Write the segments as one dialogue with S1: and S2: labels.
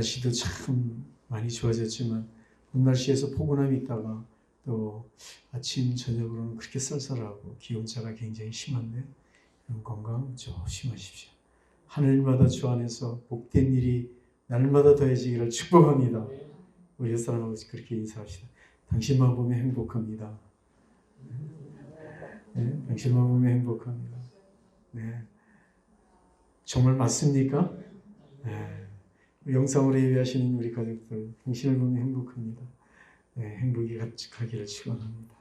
S1: 날씨도 참 많이 좋아졌지만 봄 날씨에서 포근함이 있다가 또 아침 저녁으로는 그렇게 쌀쌀하고 기온차가 굉장히 심한데 건강 조심하십시오. 하늘마다 주 안에서 복된 일이 날마다 더해지기를 축복합니다. 우리 옆사람하고 그렇게 인사합시다. 당신만 보면 행복합니다. 네, 당신만 보면 행복합니다. 네, 정말 맞습니까? 네, 영상으로 예배하시는 우리 가족들, 당신을 보면 행복합니다. 네, 행복이 가득하기를 축원합니다.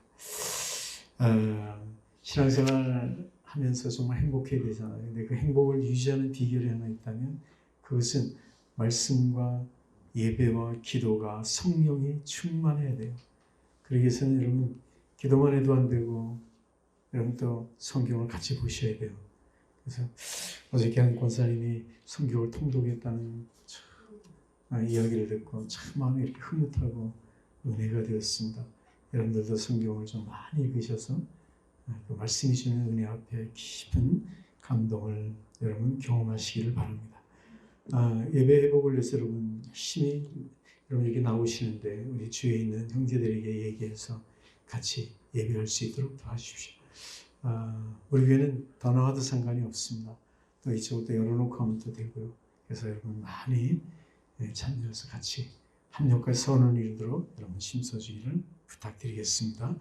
S1: 신앙생활 하면서 정말 행복해야 되잖아요. 근데 그 행복을 유지하는 비결이 하나 있다면 그것은 말씀과 예배와 기도가 성령이 충만해야 돼요. 그러기 위해서는 여러분 기도만 해도 안 되고 여러분 또 성경을 같이 보셔야 돼요. 그래서 어저께 한 권사님이 성경을 통독했다는 이야기를 듣고 참 마음이 이렇게 흐뭇하고 은혜가 되었습니다. 여러분들도 성경을 좀 많이 읽으셔서 그 말씀이 주는 은혜 앞에 깊은 감동을 여러분 경험하시기를 바랍니다. 예배 회복을 위해서 여러분 열심히 여러분 여기 나오시는데 우리 주위에 있는 형제들에게 얘기해서 같이 예배할 수 있도록 도와주십시오. 우리 교회는 더 나와도 상관이 없습니다. 또 이쪽도 열어놓고 하면 또 되고요. 그래서 여러분 많이 참여해서 같이 합력과 선언을 이루도록 여러분 힘써주기를 부탁드리겠습니다.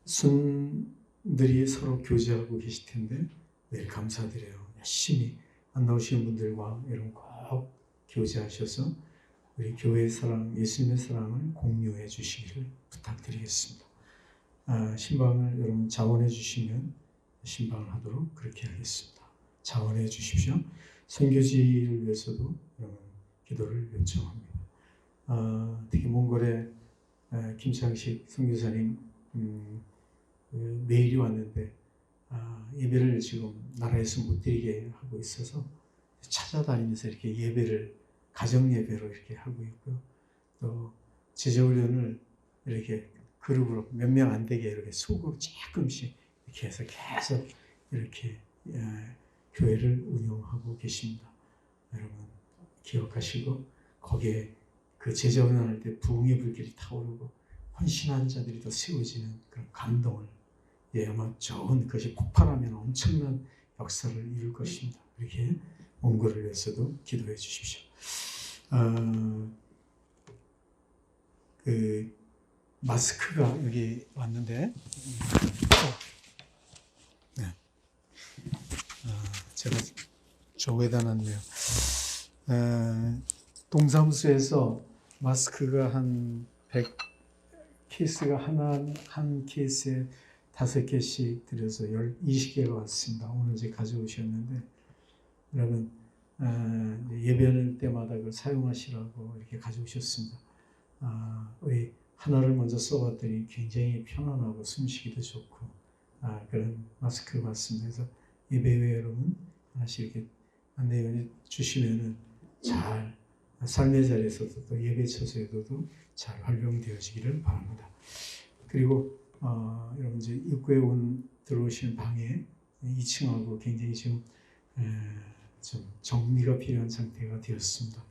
S1: 손들이 서로 교제하고 계실 텐데 늘 감사드려요. 열심히 안 나오시는 분들과 여러분 꼭 교제하셔서 우리 교회의 사랑, 예수님의 사랑을 공유해 주시기를 부탁드리겠습니다. 신방을 여러분 자원해 주시면 신방을 하도록 그렇게 하겠습니다. 자원해 주십시오. 선교지를 위해서도 여러분 기도를 요청합니다. 특히 몽골의 김창식 선교사님 메일이 왔는데 예배를 지금 나라에서 못 드리게 하고 있어서 찾아다니면서 이렇게 예배를 가정 예배로 이렇게 하고 있고요. 또 제자훈련을 이렇게 그룹으로 몇 명 안 되게 이렇게 소그룹 조금씩 이렇게 해서 계속 이렇게 교회를 운영하고 계십니다. 여러분 기억하시고 거기에 그 제자훈련할 때 부흥의 불길이 타오르고 헌신한 자들이 더 세워지는 그런 감동을 아마 좋은 것이 폭발하면 엄청난 역사를 이룰 것입니다. 이렇게 몽골을 위해서도 기도해 주십시오. 그 마스크가 여기 왔는데 네. 제가 조에다 놨네요. 동사무소에서 마스크가 한 100 케이스가 한 케이스에 5개씩 들여서 20개가 왔습니다. 오늘 이제 가져오셨는데 여러분 예배할 때마다 그걸 사용하시라고 이렇게 가져오셨습니다. 우리 하나를 먼저 써봤더니 굉장히 편안하고 숨쉬기도 좋고 그런 마스크가 왔습니다. 그래서 예배 후에 여러분 하나씩 이렇게 안내해 주시면은 잘 삶의 자리에서도 또 예배 처소에서도 잘 활용되어지기를 바랍니다. 그리고 여러분 이제 입구에 들어오시는 방에 2층하고 굉장히 지금 좀 정리가 필요한 상태가 되었습니다.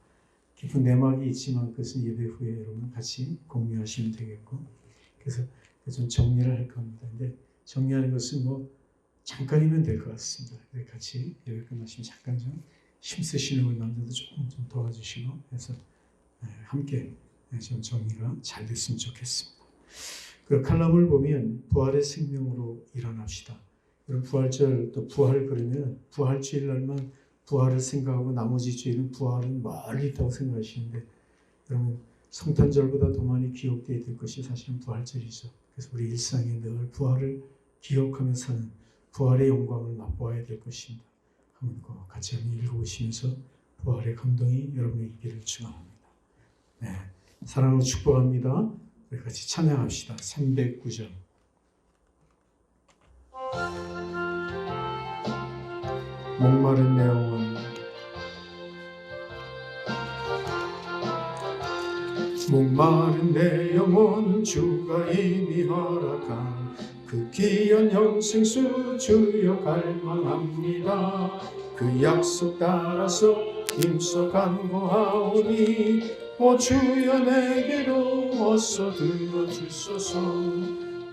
S1: 깊은 내막이 있지만 그것은 예배 후에 여러분 같이 공유하시면 되겠고 그래서 좀 정리를 할 겁니다. 근데 정리하는 것은 뭐 잠깐이면 될 것 같습니다. 같이 예배 끝나시면 잠깐 좀 힘쓰시는 우리 남자도 조금 좀 도와주시고 해서 함께 좀 정리가 잘 됐으면 좋겠습니다. 그 칼럼을 보면 부활의 생명으로 일어납시다. 여러분 부활절 또 부활 그러면 부활주일 날만 부활을 생각하고 나머지 주일은 부활은 멀리 있다고 생각하시는데 여러분 성탄절보다 더 많이 기억되어야 될 것이 사실은 부활절이죠. 그래서 우리 일상에 늘 부활을 기억하며 사는 부활의 영광을 맛보아야 될 것입니다. 한번 같이 한번 읽어보시면서 부활의 감동이 여러분에게 있기를 축원합니다. 네, 사랑으로 축복합니다. 우리 같이 찬양합시다. 309절. 목마른 내 영혼 목마른 내 영혼 주가 이미 허락한 그 귀한 영생수 주여 갈망합니다. 그 약속 따라서 힘써 간구하오니 오 주여 내게로 어서 들어주소서.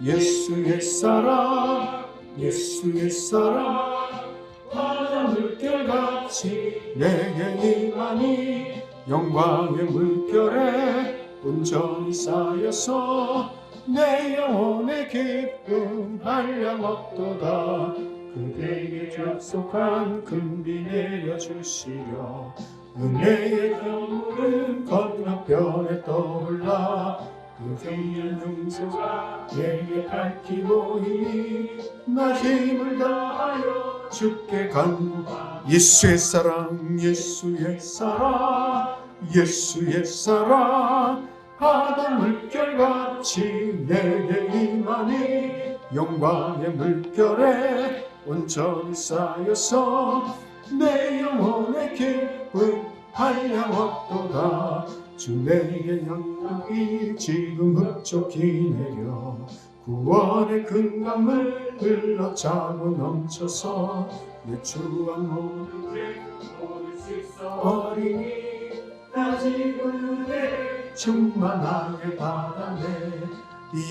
S1: 예수 옛사람 예수 옛사람 바다 물결같이 내게 임하니 영광의 물결에 온전히 쌓여서 내 영혼의 기쁨 한량없도다. 그대에게 약속한 금비 내려주시려 은혜의 강물은 건너편에 떠올라 그 경륜 용서가 내게 밝히 보이니 나 힘을 다하여 주께 간구하. 예수의 사랑 예수의 사랑 예수의 사랑 바다 물결같이 내게 임하니 영광의 물결에 온전히 쌓여서 내 영혼의 기쁨 한량없도다. 주 내게 영광이 지금 흡족히 내려 구원의 큰 강물 흘러차고 넘쳐서 내 추한 모든 죄 모를 수 있어 버리니 나 지금 은혜 충만하게 받아내.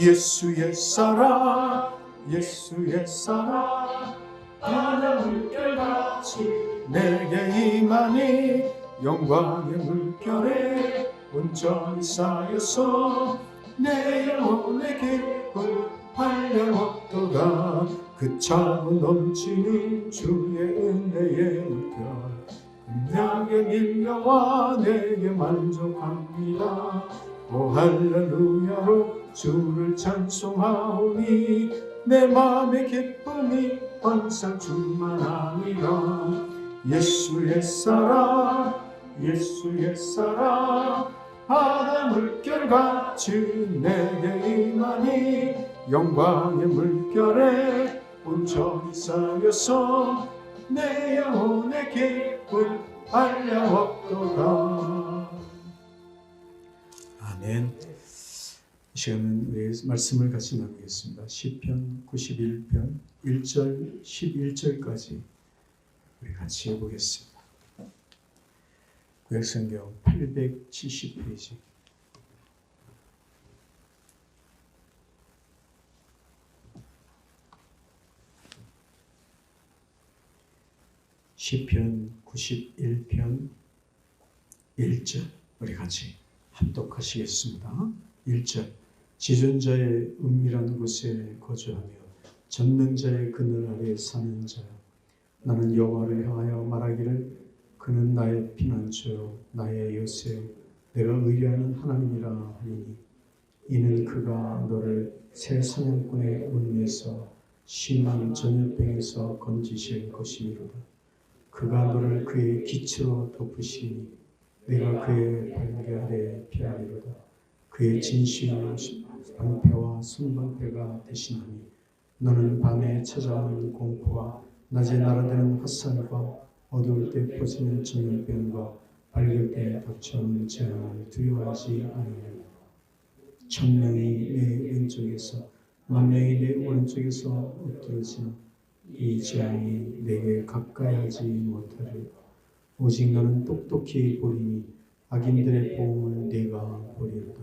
S1: 예수의 사랑 예수의 사랑 바다 물결같이 내게 임하니 영광의 물결에 온전히 쌓여서 내 영혼의 기쁨 한량없도다. 그 차고 넘치는 주의 은혜의 물결 은하게 밀려와 내게 만족합니다. 오 할렐루야로 주를 찬송하오니 내 마음의 기쁨이 항상 충만하니라. 예수의 사랑 예수의 사랑 바다 물결같이 내게 임하니 영광의 물결에 온전히 쌓여서 내 영혼의 기쁨 한량없도다. 아멘. 이 시간은 우리의 말씀을 같이 나누겠습니다. 시편 91편 1절 11절까지 우리 같이 해보겠습니다. 구약성경 870페이지. 시편 91편 1절 우리 같이 합독하시겠습니다. 1절 지존자의 은밀한 곳에 거주하며 전능자의 그늘 아래 사는 자여 나는 여호와를 향하여 말하기를 그는 나의 피난처요 나의 요새 내가 의뢰하는 하나님이라 하리니 이는 그가 너를 새 사냥꾼의 운에서 심한 전염병에서 건지실 것이미로다. 그가 너를 그의 기초로 덮으시니 내가 그의 발개 아래 피하리로다. 그의 진실로 방패와 손방패가 되시나니 너는 밤에 찾아오는 공포와 낮에 날아드는 화살과 어두울 때 퍼지는 전염병과 밝을 때 닥쳐오는 재앙을 두려워하지 아니하리라. 천명이 내 왼쪽에서 만명이 내 오른쪽에서 엎드러지나 이 재앙이 내게 가까이 하지 못하리라. 오직 너는 똑똑히 보리니 악인들의 보응을 내가 보리로다.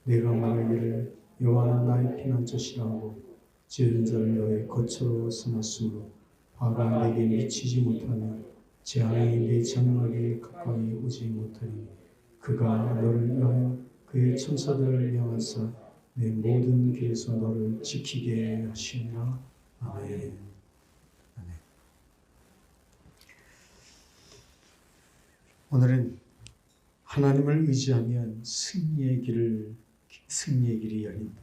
S1: 내가 말하기를 여호와는 나의 피난처시라고 지은 자를 너의 거처로 삼았으므로 화가 내게 미치지 못하며 재앙이 내 장막에 가까이 오지 못하니 그가 너를 위하여 그의 천사들을 명하사 내 모든 길에서 너를 지키게 하시리라. 아멘. 아멘. 오늘은 하나님을 의지하면 승리의 길이 열린다.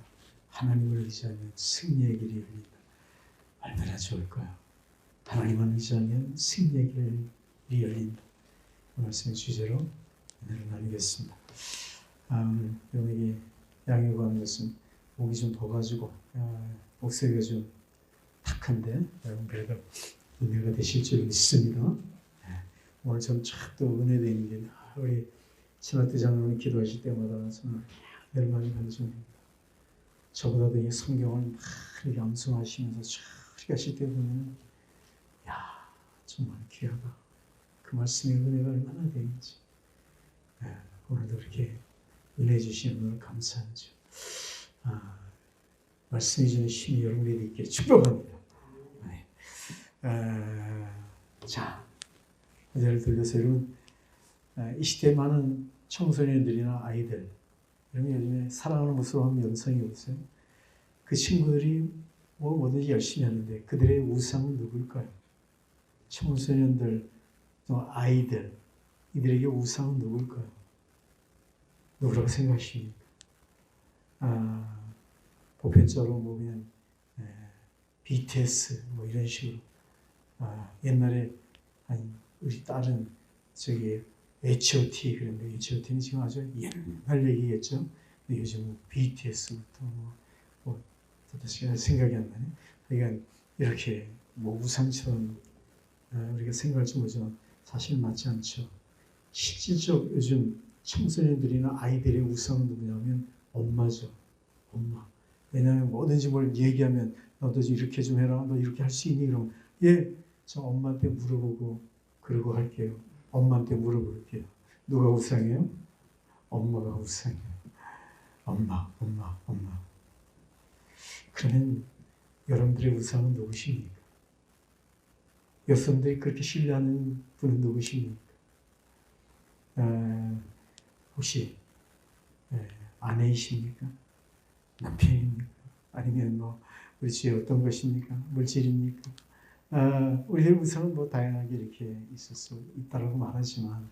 S1: 하나님을 의지하면 승리의 길이 열린다. 얼마나 좋을까요? 하나님을 의지하면 승리의 길이 열린다. 그 말씀의 주제로 은혜를 나누겠습니다. 오늘 여기 양육을 하는 것은 목이 좀 더가지고 목소리가 좀 탁한데 여러분 그래도 은혜가 되실 줄 믿습니다. 오늘 좀 또 은혜되는 게 우리 신학대 장로님 기도하실 때마다 정말 은혜를 많이 받는 중입니다. 저보다도 이 성경을 막 이렇게 암송하시면서 쫙 하실 때 보면 야 정말 귀하다. 그 말씀의 은혜가 얼마나 되는지 오늘도 그렇게 은혜 주시는 분을 감사하죠. 말씀이 주는 힘이 여러분에게 있기를 축복합니다. 자, 예를 들어서 여러분 이 시대에 많은 청소년들이나 아이들, 여러분 요즘에 사랑하는 모습으로 하면 연상이 없어요. 그 친구들이 뭐든지 열심히 하는데 그들의 우상은 누굴까요? 청소년들, 또 아이들, 이들에게 우상은 누굴까요? 누구라고 생각하십니까? 보편적으로 보면 BTS 뭐 이런 식으로 옛날에 우리 딸은 저기 H.O.T 그런데 H.O.T는 지금 아주 옛날 얘기겠죠. 근데 요즘은 BTS부터 뭐 다시 생각이 안 나네. 그러니까 이렇게 뭐 우상처럼 우리가 생각할 줄 모르지만 사실 맞지 않죠. 실질적 요즘 청소년들이나 아이들의 우상은 누구냐면 엄마죠. 엄마. 왜냐하면 뭐든지 뭘 얘기하면 너도 이렇게 좀 해라. 너 이렇게 할 수 있니? 그러면 예, 저 엄마한테 물어보고 그러고 할게요. 엄마한테 물어볼게요. 누가 우상이에요? 엄마가 우상이에요. 엄마. 그러면 여러분들의 우상은 누구십니까? 여성들이 그렇게 신뢰하는 분은 누구십니까? 혹시 아내이십니까? 남편입니까? 아니면 뭐 우리 집에 어떤 것입니까? 물질입니까? 우리의 우상은 뭐 다양하게 이렇게 있을 수 있다라고 말하지만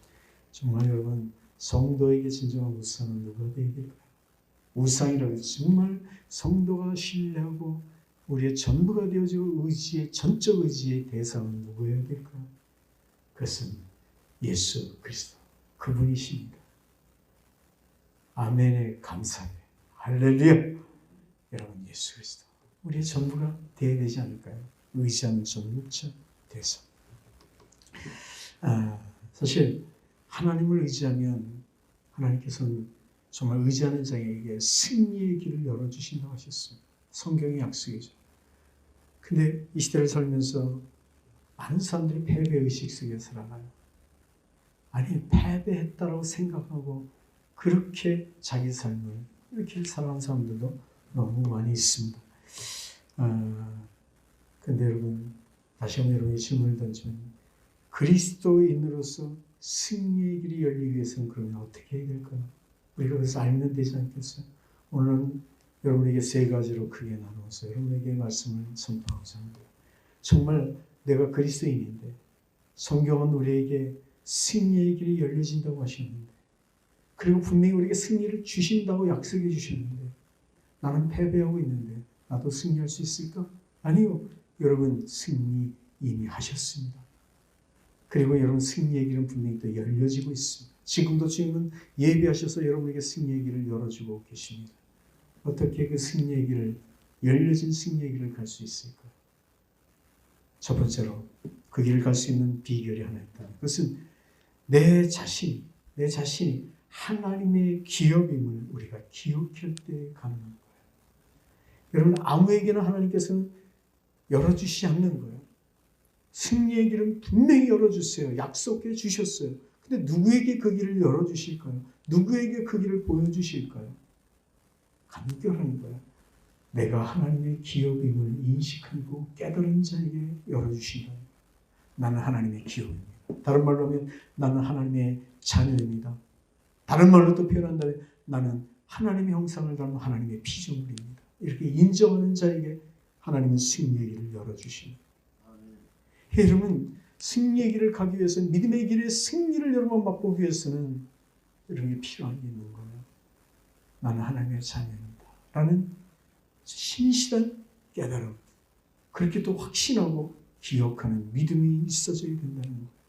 S1: 정말 여러분 성도에게 진정한 우상은 누가 되어야 될까요? 우상이라고 정말 성도가 신뢰하고 우리의 전부가 되어지고 의지의 전적 의지의 대상은 누구여야 될까요? 그것은 예수 그리스도 그분이십니다. 아멘에 감사해. 할렐루야. 여러분 예수 그리스도 우리의 전부가 되어야 되지 않을까요? 의지하는 전무자 대상. 사실 하나님을 의지하면 하나님께서는 정말 의지하는 자에게 승리의 길을 열어주신다고 하셨습니다. 성경의 약속이죠. 근데 이 시대를 살면서 많은 사람들이 패배의식 속에 살아가요. 아니 패배했다고 생각하고 그렇게 자기 삶을 이렇게 살아가는 사람들도 너무 많이 있습니다. 근데 여러분 다시 한번 여러분이 질문을 던지면 그리스도인으로서 승리의 길이 열리기 위해서는 그러면 어떻게 해야 될까요? 우리가 그래서 알면 되지 않겠어요? 오늘은 여러분에게 세 가지로 크게 나누어서 여러분에게 말씀을 선포하고자 합니다. 정말 내가 그리스도인인데 성경은 우리에게 승리의 길이 열려진다고 하셨는데 그리고 분명히 우리에게 승리를 주신다고 약속해 주셨는데 나는 패배하고 있는데 나도 승리할 수 있을까? 아니요. 여러분 승리 이미 하셨습니다. 그리고 여러분 승리의 길은 분명히 또 열려지고 있습니다. 지금도 주님은 예비하셔서 여러분에게 승리의 길을 열어주고 계십니다. 어떻게 그 승리의 길을 열려진 승리의 길을 갈 수 있을까요? 첫 번째로 그 길을 갈 수 있는 비결이 하나 있다. 그것은 내 자신이 하나님의 기업임을 우리가 기억할 때 가능한 거예요. 여러분 아무에게나 하나님께서는 열어주시지 않는 거예요. 승리의 길은 분명히 열어주세요. 약속해 주셨어요. 근데 누구에게 그 길을 열어주실까요? 누구에게 그 길을 보여주실까요? 간결한 거예요. 내가 하나님의 기업임을 인식하고 깨달은 자에게 열어주신다. 나는 하나님의 기업입니다. 다른 말로 하면 나는 하나님의 자녀입니다. 다른 말로 또 표현한다면 나는 하나님의 형상을 닮은 하나님의 피조물입니다. 이렇게 인정하는 자에게 하나님은 승리의 길을 열어주십니다. 여러분 승리의 길을 가기 위해서는 믿음의 길의 승리를 여러분 맛보기 위해서는 이런 게 필요한 게 있는 거예요. 나는 하나님의 자녀입니다. 라는 신실한 깨달음 그렇게 또 확신하고 기억하는 믿음이 있어져야 된다는 거예요.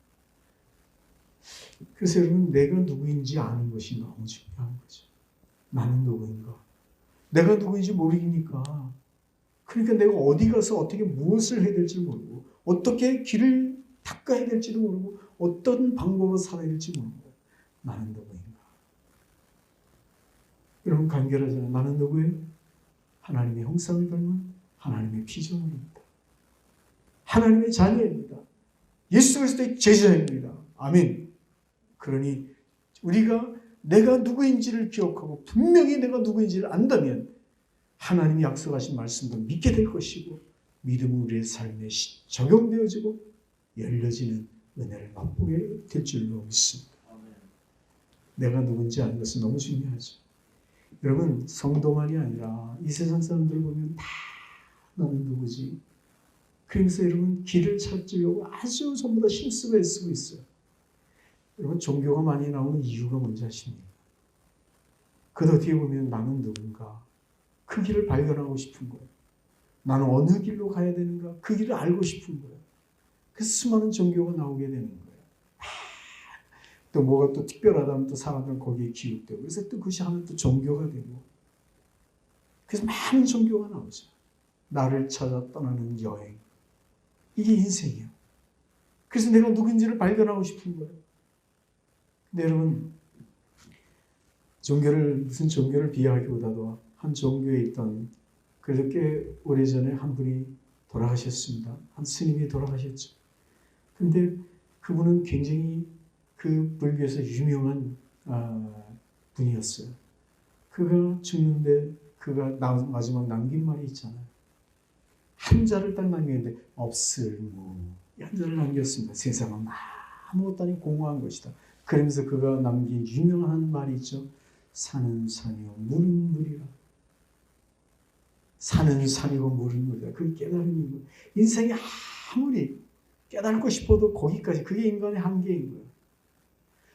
S1: 그래서 여러분 내가 누구인지 아는 것이 너무 중요한 거죠. 나는 누구인가? 내가 누구인지 모르니까 그러니까 내가 어디 가서 어떻게 무엇을 해야 될지 모르고 어떻게 길을 닦아야 될지도 모르고 어떤 방법으로 살아야 될지 모르고 나는 누구인가? 여러분 간결하잖아요. 나는 누구예요? 하나님의 형상을 닮은 하나님의 피조물입니다. 하나님의 자녀입니다. 예수 그리스도의 제자입니다. 아멘. 그러니 우리가 내가 누구인지를 기억하고 분명히 내가 누구인지를 안다면 하나님이 약속하신 말씀도 믿게 될 것이고 믿음은 우리의 삶에 적용되어지고 열려지는 은혜를 맛보게 될 줄로 믿습니다. 내가 누군지 아는 것은 너무 중요하죠. 여러분, 성도만이 아니라 이 세상 사람들 보면 다 나는 누구지? 그러면서 여러분 길을 찾으려고 아주 전부 다 힘쓰고 애쓰고 있어요. 여러분, 종교가 많이 나오는 이유가 뭔지 아십니까? 그 뒤에 보면 나는 누군가, 그 길을 발견하고 싶은 거예요. 나는 어느 길로 가야 되는가, 그 길을 알고 싶은 거예요. 그래서 수많은 종교가 나오게 되는 거예요. 또 뭐가 또 특별하다면 또 사람들은 거기에 기웃되고, 그래서 또 그것이 하면 또 종교가 되고, 그래서 많은 종교가 나오죠. 나를 찾아 떠나는 여행, 이게 인생이에요. 그래서 내가 누군지를 발견하고 싶은 거예요. 근데 여러분, 무슨 종교를 비하하기보다도 한 종교에 있던, 그렇게 오래전에 한 분이 돌아가셨습니다. 한 스님이 돌아가셨죠. 근데 그분은 굉장히 그 불교에서 유명한 분이었어요. 그가 죽는데 그가 마지막 남긴 말이 있잖아요. 한자를 딱 남겼는데 없을무, 이 한자를 남겼습니다. 세상은 아무것도 아닌 공허한 것이다. 그러면서 그가 남긴 유명한 말이 있죠. 산은 산이요 물은 물이라. 산은 산이고 물은 물이라. 그게 깨달음인 거예요. 인생이 아무리 깨닫고 싶어도 거기까지, 그게 인간의 한계인 거예요.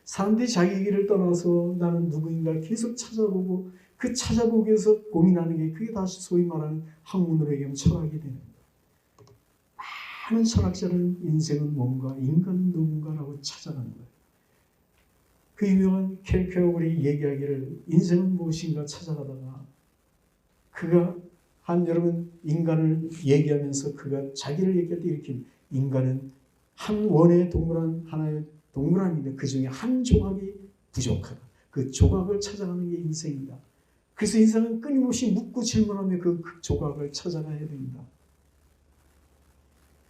S1: 사람들이 자기 길을 떠나서 나는 누구인가 계속 찾아보고, 그 찾아보기 위해서 고민하는 게, 그게 다시 소위 말하는 학문으로 얘기하면 철학이 되는 거예요. 많은 철학자는 인생은 뭔가, 인간은 누군가라고 찾아가는 거예요. 그 유명한 켈케고르이 얘기하기를 인생은 무엇인가 찾아가다가 그가 여러분 인간을 얘기하면서 그가 자기를 얘기할 때 이렇게, 인간은 한 원의 동그란 하나의 동그라미인데 그 중에 한 조각이 부족하다. 그 조각을 찾아가는 게 인생이다. 그래서 인생은 끊임없이 묻고 질문하며 그 조각을 찾아가야 된다.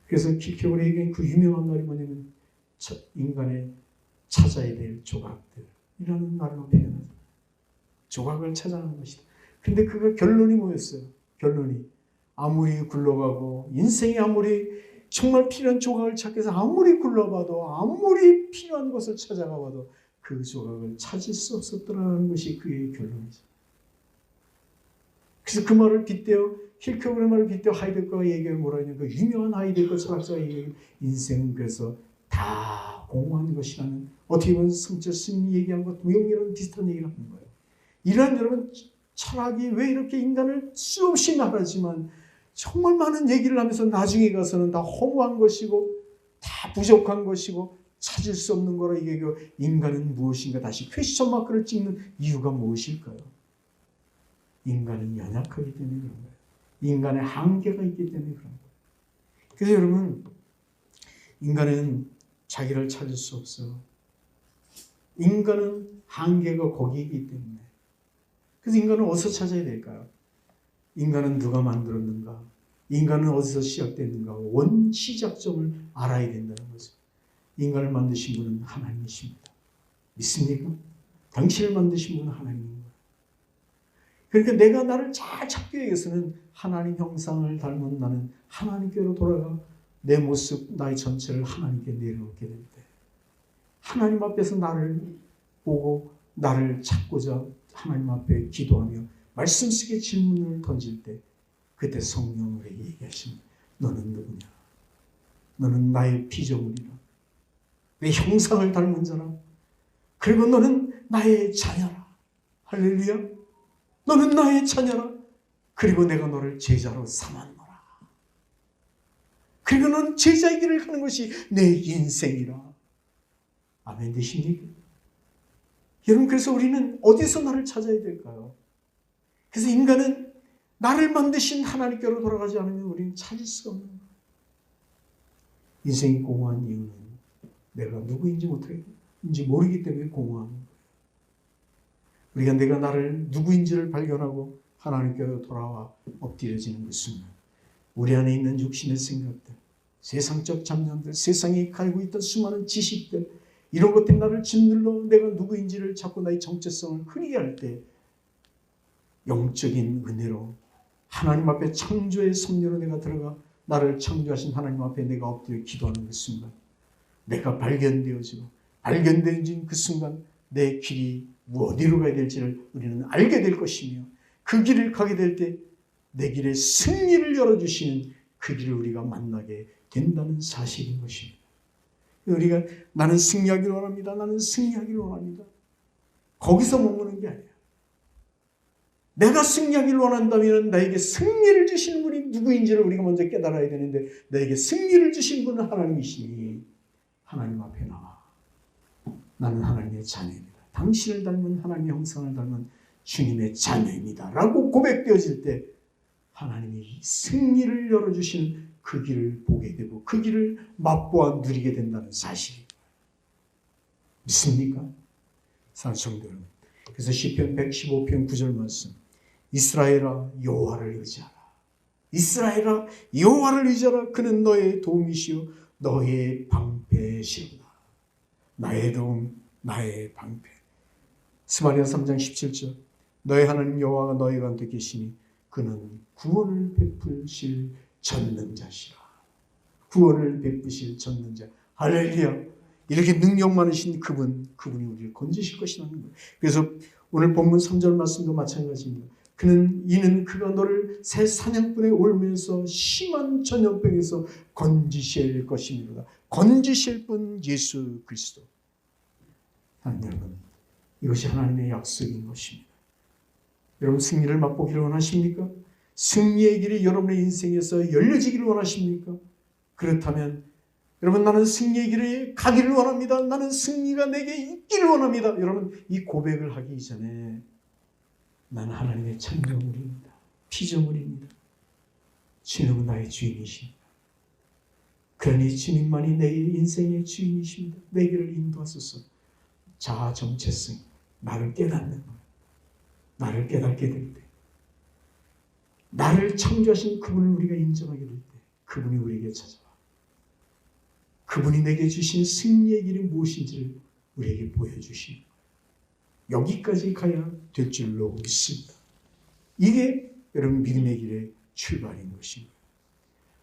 S1: 그래서 킬케고르에게 그 유명한 말이 뭐냐면 인간의 찾아야 될 조각들이라는 말로 표현하죠. 조각을 찾아가는 것이다. 근데 그가 결론이 뭐였어요? 결론이 아무리 굴러가고 인생이 아무리 정말 필요한 조각을 찾기 위해서 아무리 굴러봐도, 아무리 필요한 것을 찾아가봐도 그 조각을 찾을 수 없었더라는 것이 그의 결론이죠. 그래서 그 말을 빗대어, 킬케고르의 말을 빗대어 하이데거가 얘기하면 뭐라 했냐면, 그 유명한 하이데거 철학자가 얘기하면 인생은 그래서 다 공허한 것이라는, 어떻게 보면 성철 스님이 얘기한 것 무용이랑 비슷한 얘기를 하는 거예요. 이러한 여러분 철학이 왜 이렇게 인간을 수없이 말하지만 정말 많은 얘기를 하면서 나중에 가서는 다 허무한 것이고 다 부족한 것이고 찾을 수 없는 거라. 이게 인간은 무엇인가 다시 퀘스천 마크를 찍는 이유가 무엇일까요? 인간은 연약하기 때문에 그런 거예요. 인간의 한계가 있기 때문에 그런 거예요. 그래서 여러분, 인간은 자기를 찾을 수 없어요. 인간은 한계가 거기이기 때문에. 그래서 인간은 어디서 찾아야 될까요? 인간은 누가 만들었는가? 인간은 어디서 시작됐는가? 원 시작점을 알아야 된다는 거죠. 인간을 만드신 분은 하나님이십니다. 믿습니까? 당신을 만드신 분은 하나님입니다. 그러니까 내가 나를 잘 찾기 위해서는 하나님 형상을 닮은 나는 하나님께로 돌아가 내 모습, 나의 전체를 하나님께 내려놓게 될 때, 하나님 앞에서 나를 보고 나를 찾고자 하나님 앞에 기도하며 말씀 속에 질문을 던질 때, 그때 성령으로 얘기하십니다. 너는 누구냐? 너는 나의 피조물이라. 내 형상을 닮은 자라. 그리고 너는 나의 자녀라. 할렐루야. 너는 나의 자녀라. 그리고 내가 너를 제자로 삼았노라. 그리고 너는 제자의 길을 가는 것이 내 인생이라. 아멘 되십니까? 여러분, 그래서 우리는 어디서 나를 찾아야 될까요? 그래서 인간은 나를 만드신 하나님께로 돌아가지 않으면 우리는 찾을 수가 없는 거예요. 인생이 공허한 이유는 내가 누구인지 모르기 때문에 공허한 거예요. 우리가 내가 나를 누구인지를 발견하고 하나님께로 돌아와 엎드려지는 그 순간, 우리 안에 있는 육신의 생각들, 세상적 잡념들, 세상에 가지고 있던 수많은 지식들, 이런 것 때문에 나를 짓눌러 내가 누구인지를 자꾸 나의 정체성을 흐리게 할 때 영적인 은혜로 하나님 앞에 창조의 섭리로 내가 들어가 나를 창조하신 하나님 앞에 내가 엎드려 기도하는 그 순간 내가 발견되어지고 발견되어진 그 순간 내 길이 어디로 가야 될지를 우리는 알게 될 것이며 그 길을 가게 될 때 내 길에 승리를 열어주시는 그 길을 우리가 만나게 된다는 사실인 것입니다. 우리가 나는 승리하기를 원합니다. 나는 승리하기를 원합니다. 거기서 머무는 게 아니에요. 내가 승리하기를 원한다면 나에게 승리를 주시는 분이 누구인지를 우리가 먼저 깨달아야 되는데 나에게 승리를 주신 분은 하나님이시니 하나님 앞에 나와 나는 하나님의 자녀입니다. 당신을 닮은 하나님의 형상을 닮은 주님의 자녀입니다. 라고 고백되어질 때 하나님이 승리를 열어주시는 그 길을 보게 되고 그 길을 맛보아 누리게 된다는 사실입니다. 믿습니까? 사랑하는 성도 여러분. 그래서 시편 115편 9절 말씀 이스라엘아 여호와를 의지하라. 이스라엘아 여호와를 의지하라. 그는 너의 도움이시요 너의 방패시로다. 나의 도움 나의 방패. 스마리아 3장 17절 너의 하나님 여호와가 너희 가운데 계시니 그는 구원을 베푸실 전능자시라. 구원을 베푸실 전능자. 할렐루야. 이렇게 능력 많으신 그분이 우리를 건지실 것이라는 거예요. 그래서 오늘 본문 3절 말씀도 마찬가지입니다. 이는 그가 너를 새 사냥꾼의 올무에서 심한 전염병에서 건지실 것입니다. 건지실 분 예수 그리스도. 여러분, 이것이 하나님의 약속인 것입니다. 여러분 승리를 맛보기를 원하십니까? 승리의 길이 여러분의 인생에서 열려지기를 원하십니까? 그렇다면 여러분 나는 승리의 길을 가기를 원합니다. 나는 승리가 내게 있기를 원합니다. 여러분 이 고백을 하기 이전에 나는 하나님의 창조물입니다. 피조물입니다. 주님은 나의 주인이십니다. 그러니 주님만이 내 인생의 주인이십니다. 내 길을 인도하소서. 자아 정체성, 나를 깨닫는 것. 나를 깨닫게 될 때, 나를 창조하신 그분을 우리가 인정하게 될 때, 그분이 우리에게 찾아와. 그분이 내게 주신 승리의 길이 무엇인지를 우리에게 보여주시는 거예요. 여기까지 가야 될 줄로 믿습니다. 이게 여러분 믿음의 길의 출발인 것입니다.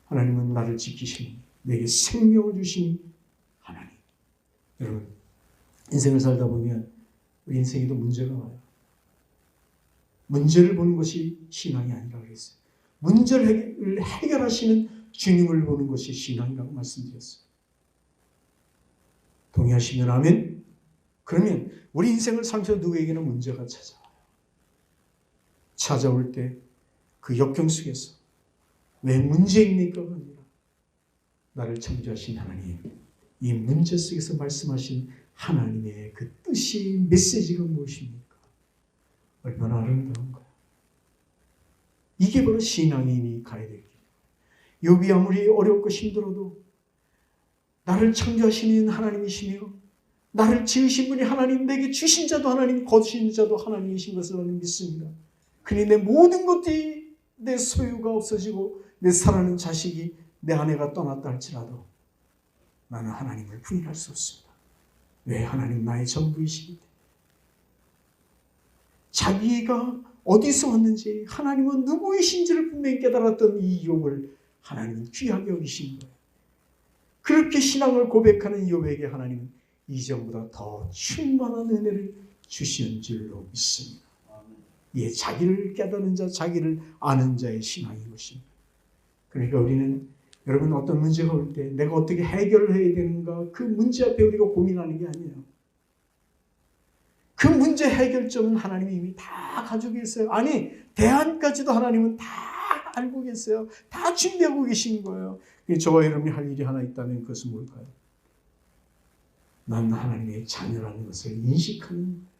S1: 하나님은 나를 지키시니 내게 생명을 주시니 하나님. 여러분 인생을 살다 보면 우리 인생에도 문제가 와요. 문제를 보는 것이 신앙이 아니라 그랬어요. 문제를 해결하시는 주님을 보는 것이 신앙이라고 말씀드렸어요. 동의하시면 아멘? 그러면 우리 인생을 살면서 누구에게는 문제가 찾아와요. 찾아올 때 그 역경 속에서 왜 문제입니까? 아니라 나를 창조하신 하나님, 이 문제 속에서 말씀하신 하나님의 그 뜻이 메시지가 무엇입니까? 얼마나 아름다운 거야. 이게 바로 신앙인이 가야 될 길이에요. 욥이 아무리 어렵고 힘들어도 나를 창조하시는 하나님이시며 나를 지으신 분이 하나님, 내게 주신 자도 하나님, 거두신 자도 하나님이신 것을 나는 믿습니다. 그니 내 모든 것들이 내 소유가 없어지고 내 사랑하는 자식이 내 아내가 떠났다 할지라도 나는 하나님을 부인할 수 없습니다. 왜? 하나님 나의 전부이시기 때문에. 자기가 어디서 왔는지 하나님은 누구이신지를 분명히 깨달았던 이 욥을 하나님은 귀하게 여기신 거예요. 그렇게 신앙을 고백하는 욥에게 하나님은 이전보다 더 충만한 은혜를 주시는 줄로 믿습니다. 예, 자기를 깨닫는 자, 자기를 아는 자의 신앙인 것입니다. 그러니까 우리는 여러분 어떤 문제가 올 때 내가 어떻게 해결을 해야 되는가 그 문제 앞에 우리가 고민하는 게 아니에요. 그 문제 해결점은 하나님이 이미 다 가지고 계세요. 아니, 대안까지도 하나님은 다 알고 계세요. 다 준비하고 계신 거예요. 저와 여러분이 할 일이 하나 있다면 그것은 뭘까요? 난 하나님의 자녀라는 것을 인식하는 거예요.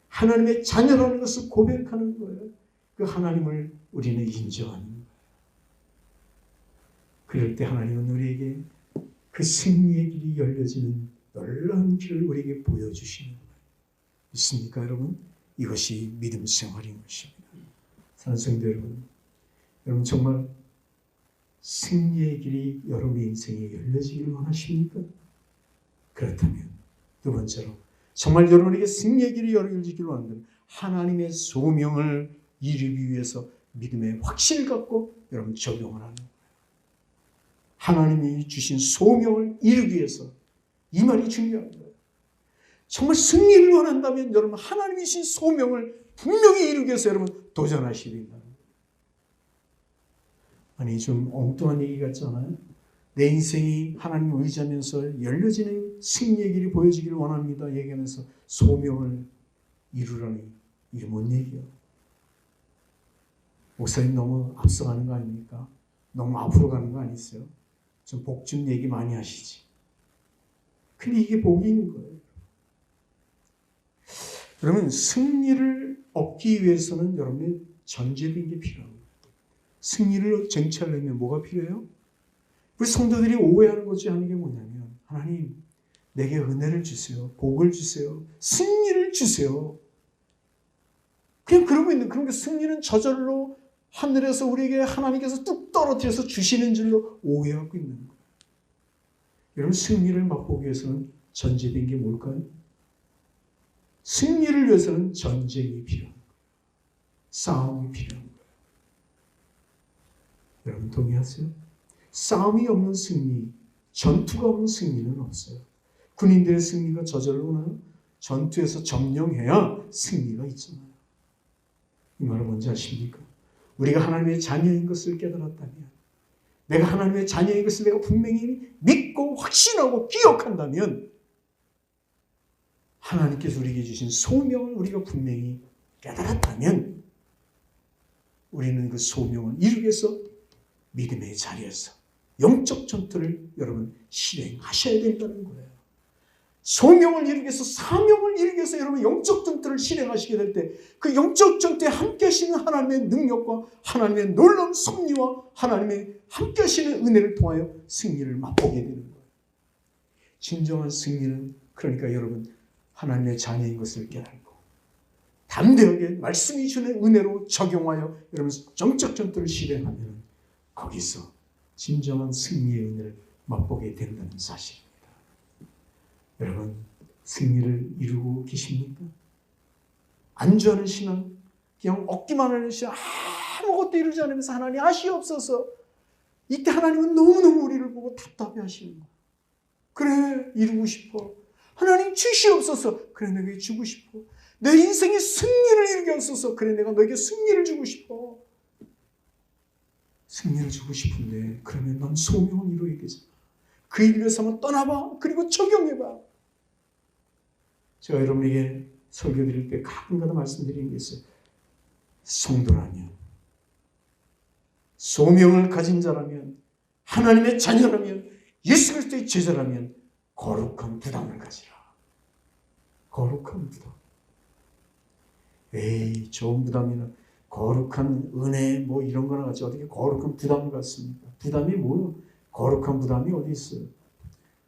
S1: 하나님의 자녀라는 것을 고백하는 거예요. 그 하나님을 우리는 인정하는 거예요. 그럴 때 하나님은 우리에게 그 승리의 길이 열려지는 놀라운 길을 우리에게 보여주시는 거예요. 있습니까, 여러분? 이것이 믿음 생활인 것입니다. 사랑하는 성도 여러분, 여러분 정말 승리의 길이 여러분의 인생에 열려지기를 원하십니까? 그렇다면 두 번째로 정말 여러분에게 승리의 길이 열려지기를 원한다면 하나님의 소명을 이루기 위해서 믿음의 확신을 갖고 여러분 적용을 하는 거예요. 하나님이 주신 소명을 이루기 위해서 이 말이 중요한 거예요. 정말 승리를 원한다면 여러분 하나님이 주신 소명을 분명히 이루기 위해서 여러분 도전하셔야 된다. 아니 좀 엉뚱한 얘기 같잖아요. 내 인생이 하나님을 의지하면서 열려지는 승리의 길이 보여지기를 원합니다. 얘기하면서 소명을 이루라니 이게 뭔 얘기예요? 목사님 너무 앞서가는 거 아닙니까? 너무 앞으로 가는 거 아니세요? 좀 복 좀 얘기 많이 하시지. 근데 이게 복이 있는 거예요. 그러면 승리를 얻기 위해서는 여러분의 전제된 게 필요합니다. 승리를 쟁취하려면 뭐가 필요해요? 우리 성도들이 오해하는 것 중에 하는 게 뭐냐면 하나님 내게 은혜를 주세요. 복을 주세요. 승리를 주세요. 그냥 그러고 있는 그런 게 승리는 저절로 하늘에서 우리에게 하나님께서 뚝 떨어뜨려서 주시는 줄로 오해하고 있는 거예요. 여러분 승리를 맛보기 위해서는 전제된 게 뭘까요? 승리를 위해서는 전쟁이 필요한 거예요. 싸움이 필요한 거예요. 여러분 동의하세요? 싸움이 없는 승리, 전투가 없는 승리는 없어요. 군인들의 승리가 저절로 오나요? 전투에서 점령해야 승리가 있잖아요. 이 말은 뭔지 아십니까? 우리가 하나님의 자녀인 것을 깨달았다면, 내가 하나님의 자녀인 것을 내가 분명히 믿고 확신하고 기억한다면 하나님께서 우리에게 주신 소명을 우리가 분명히 깨달았다면 우리는 그 소명을 이루기 위해서 믿음의 자리에서 영적 전투를 여러분 실행하셔야 된다는 거예요. 소명을 이루기 위해서 사명을 이루기 위해서 여러분 영적 전투를 실행하시게 될 때 그 영적 전투에 함께 하시는 하나님의 능력과 하나님의 놀라운 섭리와 하나님의 함께 하시는 은혜를 통하여 승리를 맛보게 되는 거예요. 진정한 승리는 그러니까 여러분 하나님의 자녀인 것을 깨달고 담대하게 말씀이 주는 은혜로 적용하여 여러분 영적 전투를 실행하면 거기서 진정한 승리의 은혜를 맛보게 된다는 사실입니다. 여러분 승리를 이루고 계십니까? 안주하는 신앙, 그냥 얻기만 하는 신앙, 아무것도 이루지 않으면서 하나님 아시옵소서. 이때 하나님은 너무너무 우리를 보고 답답해 하시는 거예요. 그래 이루고 싶어. 하나님 주시옵소서. 그래 내게 주고 싶어. 내 인생의 승리를 이루게 하소서. 그래 내가 너에게 승리를 주고 싶어. 승리를 주고 싶은데 그러면 넌 소명을 이루어야 되잖아. 그 일을 위해서 한번 떠나봐. 그리고 적용해봐. 제가 여러분에게 설교 드릴 때 가끔가다 말씀드리는 게 있어요. 성도라면, 소명을 가진 자라면, 하나님의 자녀라면, 예수 그리스도의 제자라면 거룩한 부담을 가지라. 거룩한 부담. 에이 좋은 부담이나 거룩한 은혜 뭐 이런 거나 같이 어떻게 거룩한 부담을 갖습니까? 부담이 뭐요? 거룩한 부담이 어디 있어요?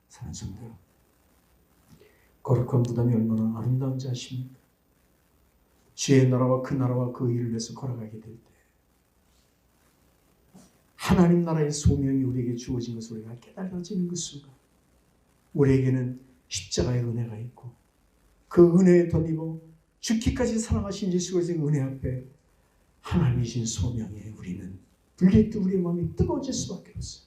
S1: 사는 성도. 거룩한 부담이 얼마나 아름다운지 아십니까? 주의 나라와 그 나라와 그 일을 위해서 걸어가게 될 때 하나님 나라의 소명이 우리에게 주어진 것을 우리가 깨달아지는 그 순간 우리에게는 십자가의 은혜가 있고 그 은혜에 덧입어 죽기까지 사랑하신 예수 그리스도의 은혜 앞에 하나님이 주신 소명에 우리는 불릴듯 우리의 마음이 뜨거워질 수밖에 없어요.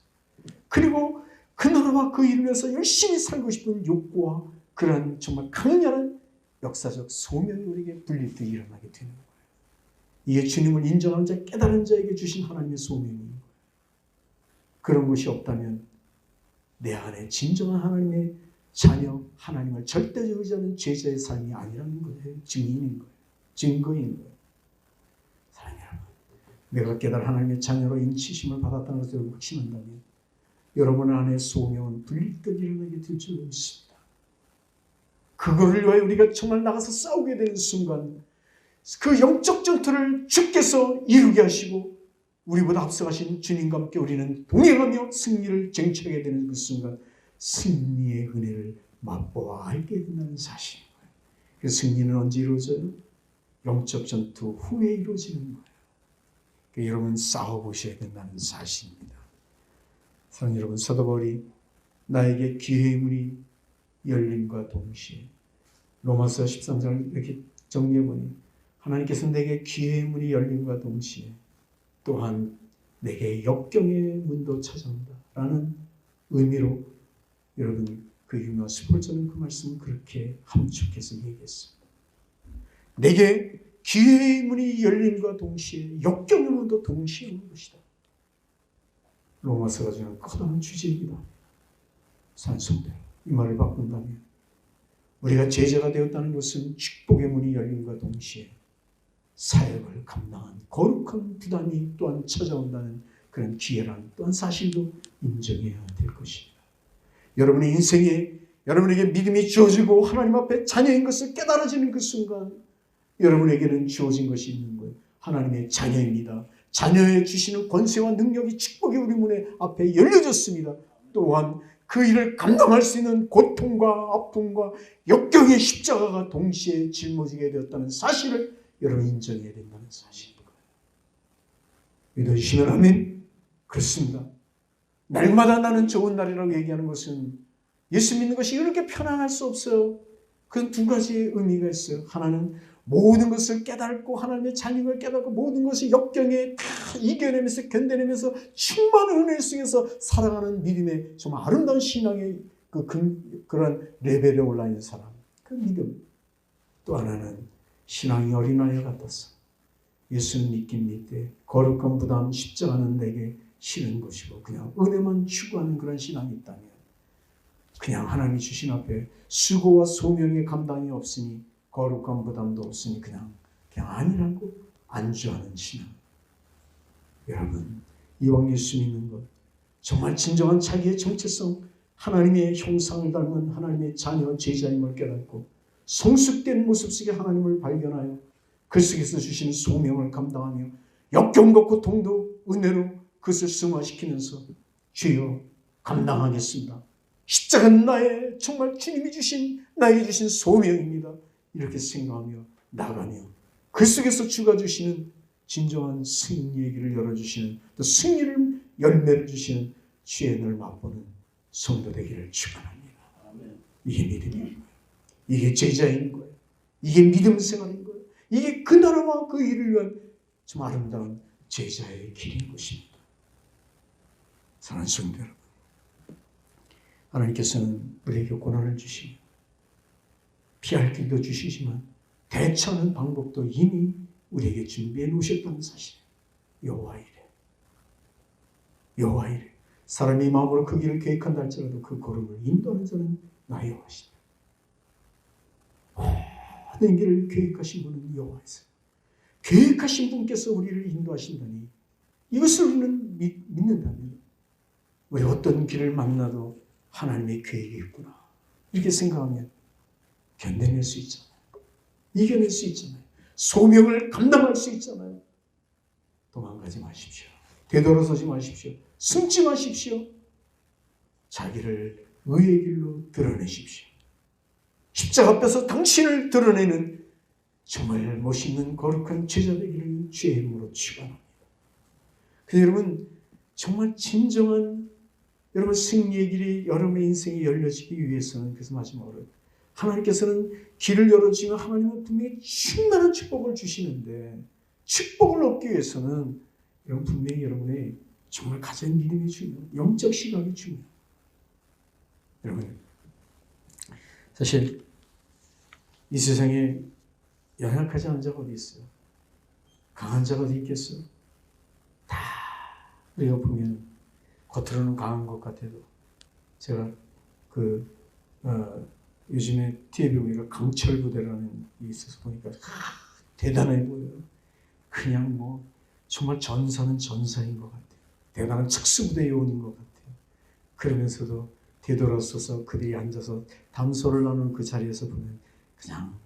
S1: 그리고 그 나라와 그 일을 위해서 열심히 살고 싶은 욕구와 그런 정말 강렬한 역사적 소명이 우리에게 불릴듯 일어나게 되는 거예요. 이게 주님을 인정하는 자, 깨달은 자에게 주신 하나님의 소명인 거예요. 그런 것이 없다면 내 안에 진정한 하나님의 자녀, 하나님을 절대적으로 의지하는 제자의 삶이 아니라는 거예요. 증인인 거예요. 증거인 거예요. 사랑하는 여러분, 내가 깨달은 하나님의 자녀로 인치심을 받았다는 것을 확신한다면 여러분 안에 소명은 불릴듯 일어나게 될 줄 믿습니다. 그거를 위하여 우리가 정말 나가서 싸우게 되는 순간 그 영적 전투를 주께서 이루게 하시고 우리보다 앞서가신 주님과 함께 우리는 동행하며 승리를 쟁취하게 되는 그 순간 승리의 은혜를 맛보아 알게 된다는 사실인 거예요. 그 승리는 언제 이루어져요? 영적 전투 후에 이루어지는 거예요. 그러니까 여러분 싸워보셔야 된다는 사실입니다. 사랑하는 여러분, 사도 바울이 나에게 기회의 문이 열림과 동시에 로마서 13장을 이렇게 정리해보니 하나님께서 내게 기회의 문이 열림과 동시에 또한 내게 역경의 문도 찾아온다 라는 의미로 여러분 그 유명한 스폴전은 그 말씀을 그렇게 함축해서 얘기했습니다. 내게 기회의 문이 열림과 동시에 역경의 문도 동시에 오는 것이다. 로마서가 주는 커다란 주제입니다. 산성대 이 말을 바꾼다면 우리가 제자가 되었다는 것은 축복의 문이 열림과 동시에 사역을 감당한 거룩한 부담이 또한 찾아온다는 그런 기회란 또한 사실도 인정해야 될 것입니다. 여러분의 인생에 여러분에게 믿음이 주어지고 하나님 앞에 자녀인 것을 깨달아지는 그 순간 여러분에게는 주어진 것이 있는 거예요. 하나님의 자녀입니다. 자녀에 주시는 권세와 능력이 축복이 우리 문에 앞에 열려졌습니다. 또한 그 일을 감당할 수 있는 고통과 아픔과 역경의 십자가가 동시에 짊어지게 되었다는 사실을 여러분 인정해야 된다는 사실입니다. 믿어주시면 아멘. 그렇습니다. 날마다 나는 좋은 날이라고 얘기하는 것은 예수 믿는 것이 이렇게 편안할 수 없어요. 그 두 가지의 의미가 있어요. 하나는 모든 것을 깨닫고 하나님의 자녀를 깨닫고 모든 것을 역경에 다 이겨내면서 견뎌내면서 충만한 은혜 속에서 살아가는 믿음의 정말 아름다운 신앙의 그런 레벨에 올라 있는 사람. 그 믿음. 또 하나는 신앙이 어린아이 같아서 예수는 믿긴 믿되 거룩한 부담 십자가는 내게 싫은 것이고 그냥 은혜만 추구하는 그런 신앙이 있다면 그냥 하나님이 주신 앞에 수고와 소명의 감당이 없으니 거룩한 부담도 없으니 그냥 아니라고 안주하는 신앙. 여러분 이왕 예수 믿는 것 정말 진정한 자기의 정체성 하나님의 형상을 닮은 하나님의 자녀 제자임을 깨닫고 성숙된 모습 속에 하나님을 발견하여 그 속에서 주시는 소명을 감당하며 역경과 고통도 은혜로 그것을 승화시키면서 주여 감당하겠습니다. 십자가는 나의 정말 주님이 주신 나에게 주신 소명입니다. 이렇게 생각하며 나가며 그 속에서 주가 주시는 진정한 승리의 길을 열어주시는 또 승리를 열매를 주시는 주의 늘 맛보는 성도 되기를 축원합니다. 이게 믿음인 거예요. 이게 제자인 거예요. 이게 믿음 생활인 거예요. 이게 그 나라와 그 일을 위한 좀 아름다운 제자의 길인 것입니다. 사랑하는 성도 여러분, 하나님께서는 우리에게 고난을 주시며 피할 길도 주시지만 대처하는 방법도 이미 우리에게 준비해 놓으셨다는 사실. 여호와 이래. 사람이 마음으로 그 길을 계획한다 할지라도 그 걸음을 인도하는 자는 나 여호와시다. 모든 길을 계획하신 분은 여호와이세요. 계획하신 분께서 우리를 인도하신다니 이것을 우리는 믿는다면 우리 어떤 길을 만나도 하나님의 계획이 있구나 이렇게 생각하면 견뎌낼 수 있잖아요. 이겨낼 수 있잖아요. 소명을 감당할 수 있잖아요. 도망가지 마십시오. 되돌아서지 마십시오. 숨지 마십시오. 자기를 의의 길로 드러내십시오. 십자가 앞에서 당신을 드러내는 정말 멋있는 거룩한 제자 되기를 주의 이름으로 축원합니다. 그래서 여러분 정말 진정한 여러분 승리의 길이 여러분의 인생에 열려지기 위해서는 그래서 마지막으로 하나님께서는 길을 열어주시면 하나님은 분명히 충만한 축복을 주시는데 축복을 얻기 위해서는 여러분 분명히 여러분의 정말 가진 믿음이 중요해요. 영적 시각이 중요해요. 여러분 사실 이 세상에 연약하지 않은 자가 어디 있어요? 강한 자가 어디 있겠어요? 다 우리가 보면 겉으로는 강한 것 같아도 제가 요즘에 TV에 보니까 강철 부대라는 게 있어서 보니까 대단해 보여요. 그냥 뭐 정말 전사는 전사인 것 같아요. 대단한 특수부대 요원인 것 같아요. 그러면서도 되돌아서서 그들이 앉아서 담소를 나누는 그 자리에서 보면 그냥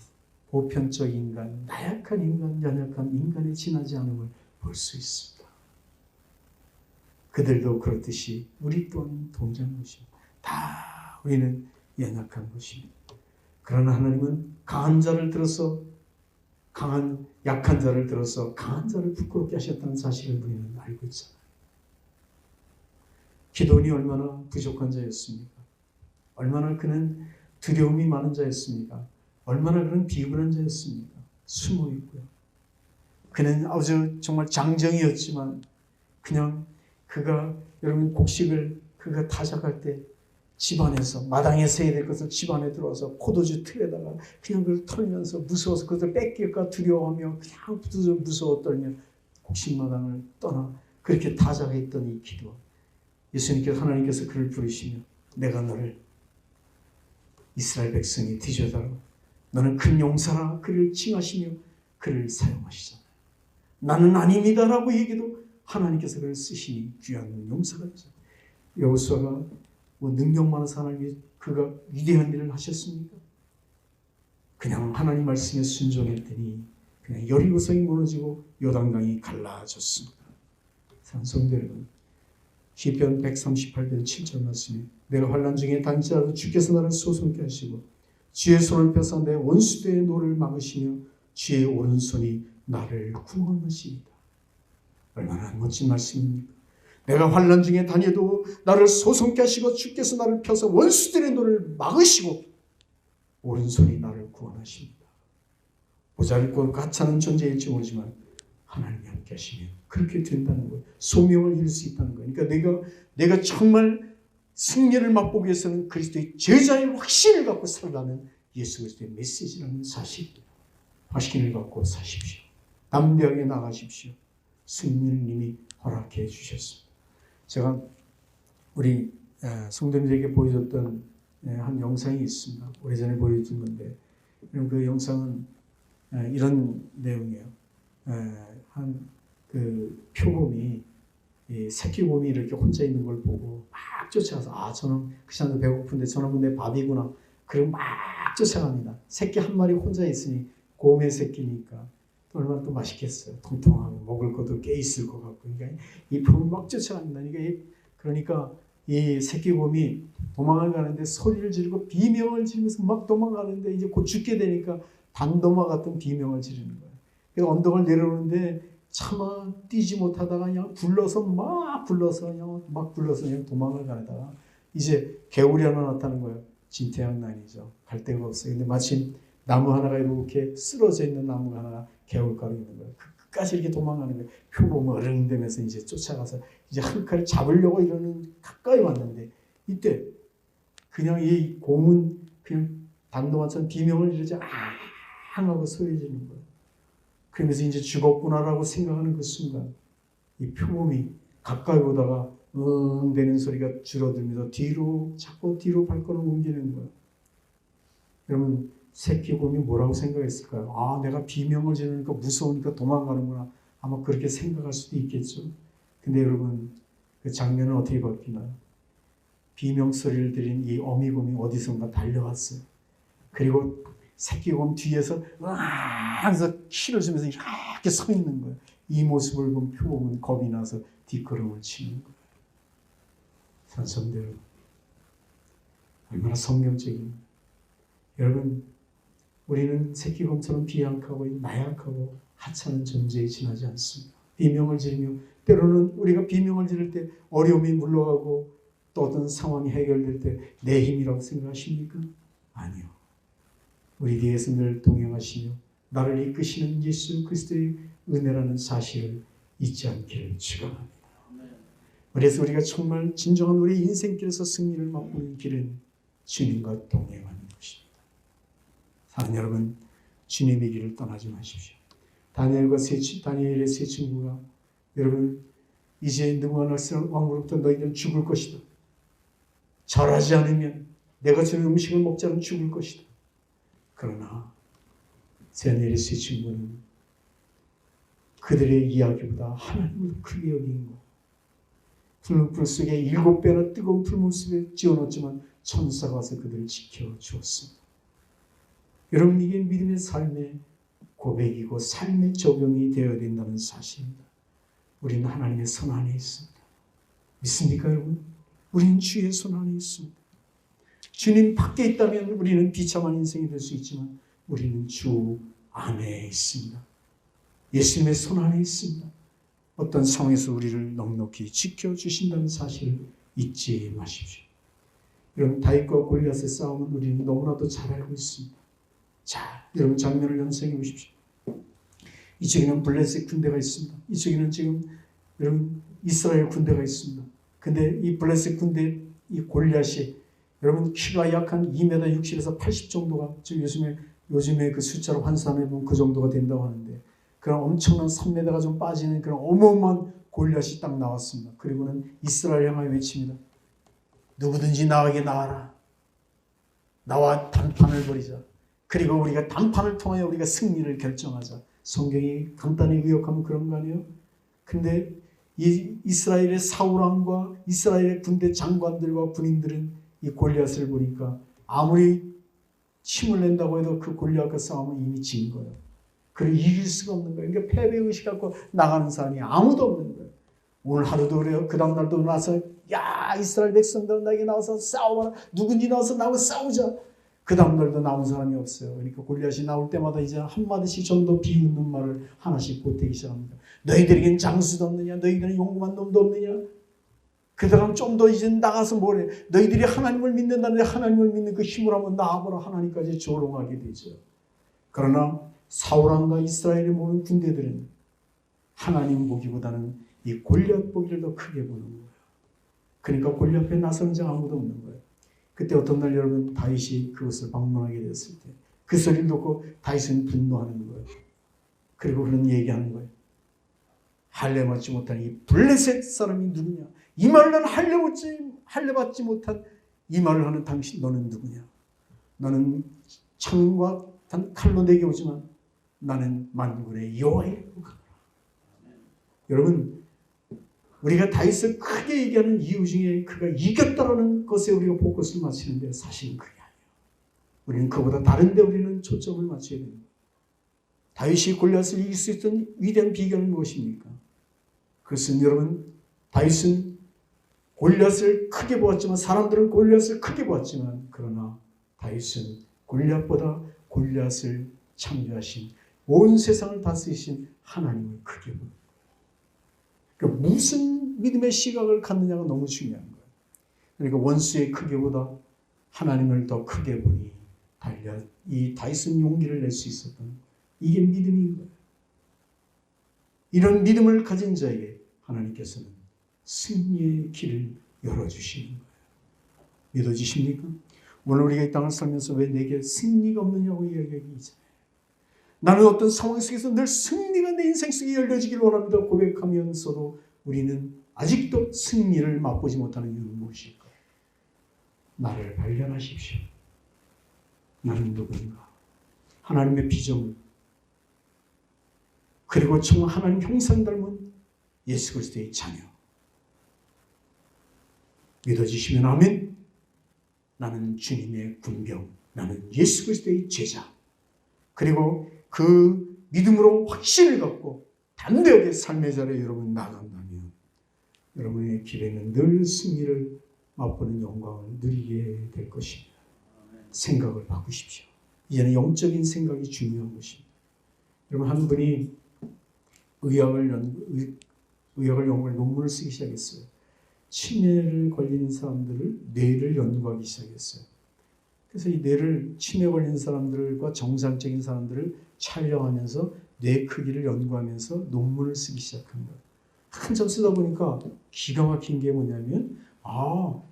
S1: 보편적 인간, 나약한 인간, 연약한 인간에 지나지 않음을 볼 수 있습니다. 그들도 그렇듯이 우리 또한 동일한 것입니다. 다 우리는 연약한 것입니다. 그러나 하나님은 약한 자를 들어서 강한 자를 부끄럽게 하셨다는 사실을 우리는 알고 있잖아요. 기도원이 얼마나 부족한 자였습니까? 얼마나 그는 두려움이 많은 자였습니까? 얼마나 그런 비굴한 자였습니까? 숨어 있고요. 그는 아주 정말 장정이었지만 그냥 그가 여러분 곡식을 그가 타작할 때 집안에서 마당에 세야 될 것을 집안에 들어와서 포도주 틀에다가 그냥 그걸 털면서 무서워서 그것을 뺏길까 두려워하며 그냥 무서워 떨며 곡식마당을 떠나 그렇게 타작했던 이 기도. 예수님께서 하나님께서 그를 부르시며 내가 너를 이스라엘 백성이 뒤져다가 너는 큰 용사라 그를 칭하시며 그를 사용하시잖아요. 나는 아닙니다라고 얘기도 하나님께서 그를 쓰시니 귀한 용사가 있잖아요. 여호수아가 뭐 능력 많은 사람이 그가 위대한 일을 하셨습니까? 그냥 하나님 말씀에 순종했더니 그냥 여리고성이 무너지고 요단강이 갈라졌습니다. 성도 여러분, 시편 138편 7절 말씀에 내가 환난 중에 당시라도 주께서 나를 소송케 하시고 주의 손을 펴서 내 원수들의 노를 막으시며 주의 오른손이 나를 구원하시리다. 얼마나 멋진 말씀입니까? 내가 환난 중에 다녀도 나를 소송케 하시고 주께서 나를 펴서 원수들의 노를 막으시고 오른손이 나를 구원하십니다. 보잘것 가찮은 존재일지 모르지만 하나님이 함께 하시면 그렇게 된다는 거예요. 소명을 이룰 수 있다는 거예요. 그러니까 내가 정말 승리를 맛보기 위해서는 그리스도의 제자의 확신을 갖고 살라는 예수 그리스도의 메시지라는 사실입니다. 확신을 갖고 사십시오. 담대하게 나가십시오. 승리를 이미 허락해 주셨습니다. 제가 우리 성도님들에게 보여줬던 한 영상이 있습니다. 오래전에 보여준 건데 그 영상은 이런 내용이에요. 한 그 표범이 새끼곰이 이렇게 혼자 있는 걸 보고 막 쫓아가서 저는 그 사람도 배고픈데 저놈은 내 밥이구나. 그리고 막 쫓아갑니다. 새끼 한 마리 혼자 있으니 곰의 새끼니까 얼마나 또 맛있겠어요. 통통하고 먹을 것도 꽤 있을 것 같고. 그러니까 이 곰이 막 쫓아갑니다. 그러니까 이 새끼곰이 도망을 가는데 소리를 지르고 비명을 지르면서 막 도망가는데 이제 곧 죽게 되니까 단도마 같은 비명을 지르는 거예요. 그래서 언덕을 내려오는데 차마 뛰지 못하다가 그냥 굴러서 그냥 도망을 가다가 이제 개울이 하나 나타나는 거예요. 진퇴양난이죠. 갈 데가 없어요. 근데 마침 나무 하나가 이렇게 쓰러져 있는 나무가 하나가 개울가로 있는 거예요. 끝까지 이렇게 도망가는 거예요. 표범을 어른대면서 이제 쫓아가서 이제 한 칼을 잡으려고 이러는 가까이 왔는데 이때 그냥 이 곰은 그냥 단도마처럼 비명을 지르지 하고 소리 지르는 거예요. 그러면서 이제 죽었구나라고 생각하는 그 순간 이 표범이 가까이 오다가 되는 소리가 줄어들면서 자꾸 뒤로 발걸음 옮기는 거예요. 여러분 새끼 곰이 뭐라고 생각했을까요? 내가 비명을 지르니까 무서우니까 도망가는구나. 아마 그렇게 생각할 수도 있겠죠. 근데 여러분 그 장면은 어떻게 바뀌나요? 비명 소리를 들은 이 어미곰이 어디선가 달려왔어요. 그리고 새끼곰 뒤에서 하면서 키를 주면서 이렇게 서 있는 거예요. 이 모습을 본 표범은 겁이 나서 뒷걸음을 치는 거예요. 산성대 여러분, 얼마나 성경적입니다. 여러분, 우리는 새끼곰처럼 비약하고 나약하고 하찮은 존재에 지나지 않습니다. 비명을 지르며 때로는 우리가 비명을 지를 때 어려움이 물러가고 또 어떤 상황이 해결될 때 내 힘이라고 생각하십니까? 아니요. 우리 뒤에서 늘 동행하시며 나를 이끄시는 예수 그리스도의 은혜라는 사실을 잊지 않기를 축원합니다. 그래서 우리가 정말 진정한 우리 인생길에서 승리를 맛보는 길은 주님과 동행하는 것입니다. 사랑하는 여러분, 주님의 길을 떠나지 마십시오. 다니엘의 세 친구가 여러분 이제 느부갓네살 왕으로부터 너희들은 죽을 것이다. 절하지 않으면 내가 주는 음식을 먹지 않으면 죽을 것이다. 그러나 다니엘의 세 친구는 그들의 이야기보다 하나님을 크게 여긴 것. 풀무불 속에 7배나 뜨거운 풀무불에 지어놓지만 천사가 와서 그들을 지켜주었습니다. 여러분 이게 믿음의 삶의 고백이고 삶의 적용이 되어야 된다는 사실입니다. 우리는 하나님의 손 안에 있습니다. 믿습니까 여러분? 우리는 주의 손 안에 있습니다. 주님 밖에 있다면 우리는 비참한 인생이 될 수 있지만 우리는 주 안에 있습니다. 예수님의 손 안에 있습니다. 어떤 상황에서 우리를 넉넉히 지켜주신다는 사실을 잊지 마십시오. 여러분, 다윗과 골리앗의 싸움은 우리는 너무나도 잘 알고 있습니다. 자, 여러분 장면을 연상해 보십시오. 이쪽에는 블레셋 군대가 있습니다. 이쪽에는 지금 여러분 이스라엘 군대가 있습니다. 근데 이 블레셋 군대 이 골리앗이 여러분 키가 약한 2m 60에서 80 정도가 지금 요즘에 그 숫자로 환산해 보면 그 정도가 된다고 하는데 그런 엄청난 3m가 좀 빠지는 그런 어마어마한 골리앗이 딱 나왔습니다. 그리고는 이스라엘 향하여 외칩니다. 누구든지 나에게 나와라. 나와 단판을 벌이자. 그리고 우리가 단판을 통하여 우리가 승리를 결정하자. 성경이 간단히 의역하면 그런 거 아니에요? 근데 이 이스라엘의 사울왕과 이스라엘의 군대 장관들과 군인들은 이 골리앗을 보니까 아무리 힘을 낸다고 해도 그 골리앗과 싸움은 이미 진 거예요. 그를 이길 수가 없는 거예요. 그러니까 패배의식 갖고 나가는 사람이 아무도 없는 거예요. 오늘 하루도 그래요. 그 다음날도 나서 야 이스라엘 백성들 나에게 나와서 싸워라. 누군지 나와서 나하고 싸우자. 그 다음날도 나온 사람이 없어요. 그러니까 골리앗이 나올 때마다 이제 한마디씩 좀 더 비웃는 말을 하나씩 보태기 시작합니다. 너희들에겐 장수도 없느냐? 너희들은 용감한 놈도 없느냐? 그 다음 좀 더 이제 나가서 뭐래? 너희들이 하나님을 믿는다는데 하나님을 믿는 그 힘을 한번 나아보라. 하나님까지 조롱하게 되죠. 그러나 사울왕과 이스라엘의 모든 군대들은 하나님 보기보다는 이 골리앗 보기를 더 크게 보는 거예요. 그러니까 골리앗 앞에 나서는 자 아무도 없는 거예요. 그때 어떤 날 여러분 다윗이 그것을 방문하게 됐을 때 그 소리를 듣고 다윗은 분노하는 거예요. 그리고 그런 얘기하는 거예요. 할례 받지 못한 이 블레셋 사람이 누구냐? 이 말을 난 할례 받지 못한 이 말을 하는 당신 너는 누구냐? 너는 창과 칼로 내게 오지만 나는 만군의 여호와의 이름으로 가노라. 여러분 우리가 다윗을 크게 얘기하는 이유 중에 그가 이겼다라는 것에 우리가 포커스를 맞추는데 사실은 그게 아니에요. 우리는 그보다 다른 데 우리는 초점을 맞춰야 됩니다. 다윗이 골리앗을 이길 수 있던 위대한 비결은 무엇입니까? 그것은 여러분 다윗은 골리앗을 크게 보았지만 사람들은 골리앗을 크게 보았지만 그러나 다윗은 골리앗보다 골리앗을 창조하신 온 세상을 다스리신 하나님을 크게 보는 거예요. 그러니까 무슨 믿음의 시각을 갖느냐가 너무 중요한 거예요. 그러니까 원수의 크기보다 하나님을 더 크게 보니 달려 이 다윗은 용기를 낼 수 있었던 거예요. 이게 믿음인 거예요. 이런 믿음을 가진 자에게 하나님께서는 승리의 길을 열어주시는 거예요. 믿어지십니까? 오늘 우리가 이 땅을 살면서 왜 내게 승리가 없느냐고 이야기하기 이전에 나는 어떤 상황 속에서 늘 승리가 내 인생 속에 열려지길 원합니다 고백하면서도 우리는 아직도 승리를 맛보지 못하는 이유는 무엇일까? 나를 발견하십시오. 나는 누군가? 하나님의 비전을 그리고 정말 하나님 형상 닮은 예수 그리스도의 자녀. 믿어지시면 아멘. 나는 주님의 군병, 나는 예수 그리스도의 제자. 그리고 그 믿음으로 확신을 갖고 담대하게 삶의 자리에 여러분 나간다면 여러분의 길에는 늘 승리를 맛보는 영광을 누리게 될 것입니다. 생각을 바꾸십시오. 이제는 영적인 생각이 중요한 것입니다. 여러분 한 분이 의학을 연구할 논문을 쓰기 시작했어요. 치매를 걸리는 사람들을 뇌를 연구하기 시작했어요. 그래서 이 뇌를 치매 걸린 사람들과 정상적인 사람들을 촬영하면서 뇌 크기를 연구하면서 논문을 쓰기 시작한 거예요. 한참 쓰다 보니까 기가 막힌 게 뭐냐면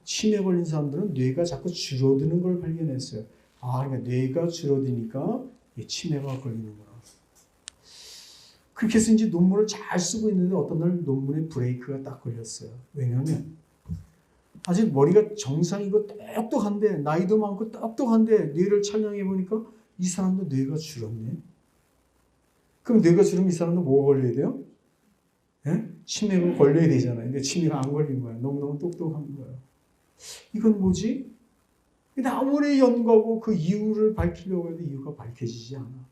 S1: 치매 걸린 사람들은 뇌가 자꾸 줄어드는 걸 발견했어요. 그러니까 뇌가 줄어드니까 치매가 걸리는구나. 그렇게 해서 이제 논문을 잘 쓰고 있는데 어떤 날 논문에 브레이크가 딱 걸렸어요. 왜냐하면 아직 머리가 정상이고 똑똑한데 나이도 많고 똑똑한데 뇌를 촬영해 보니까 이 사람도 뇌가 줄었네. 그럼 뇌가 줄으면 이 사람도 뭐가 걸려야 돼요? 네? 치매가 걸려야 되잖아요. 근데 치매가 안 걸린 거예요. 너무너무 똑똑한 거예요. 이건 뭐지? 근데 아무리 연구하고 그 이유를 밝히려고 해도 이유가 밝혀지지 않아.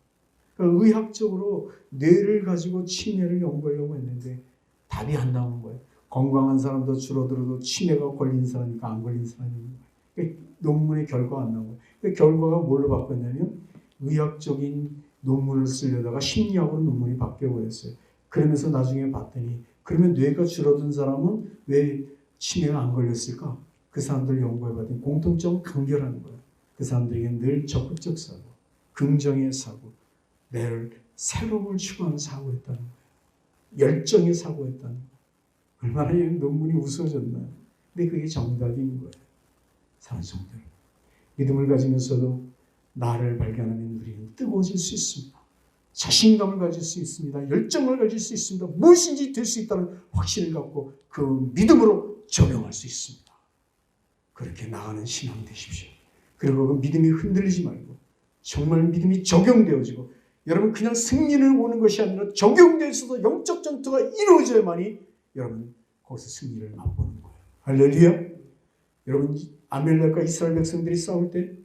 S1: 그러니까 의학적으로 뇌를 가지고 치매를 연구하려고 했는데 답이 안 나오는 거예요. 건강한 사람도 줄어들어도 치매가 걸린 사람이니까 안 걸린 사람이 있는 거예요. 그러니까 논문의 결과가 안 나온 거예요. 그러니까 결과가 뭘로 바뀌었냐면 의학적인 논문을 쓰려다가 심리학으로 논문이 바뀌어버렸어요. 그러면서 나중에 봤더니 그러면 뇌가 줄어든 사람은 왜 치매가 안 걸렸을까? 그 사람들 연구해 봤더니 공통점은 간결한 거예요. 그 사람들에게는 늘 적극적 사고, 긍정의 사고, 늘 새로움을 추구하는 사고였다는 거예요. 열정의 사고였다는 거예요. 얼마나 이 논문이 우스워졌나요? 근데 그게 정답인 거예요. 사랑하는 성도들, 믿음을 가지면서도 나를 발견하면 우리는 뜨거워질 수 있습니다. 자신감을 가질 수 있습니다. 열정을 가질 수 있습니다. 무엇인지 될 수 있다는 확신을 갖고 그 믿음으로 적용할 수 있습니다. 그렇게 나가는 신앙 되십시오. 그리고 그 믿음이 흔들리지 말고 정말 믿음이 적용되어지고, 여러분 그냥 승리를 오는 것이 아니라 적용돼서도 영적 전투가 이루어져야만이 여러분 거기서 승리를 맛보는 거예요. 할렐루야. 여러분 아멜렉과 이스라엘 백성들이 싸울 때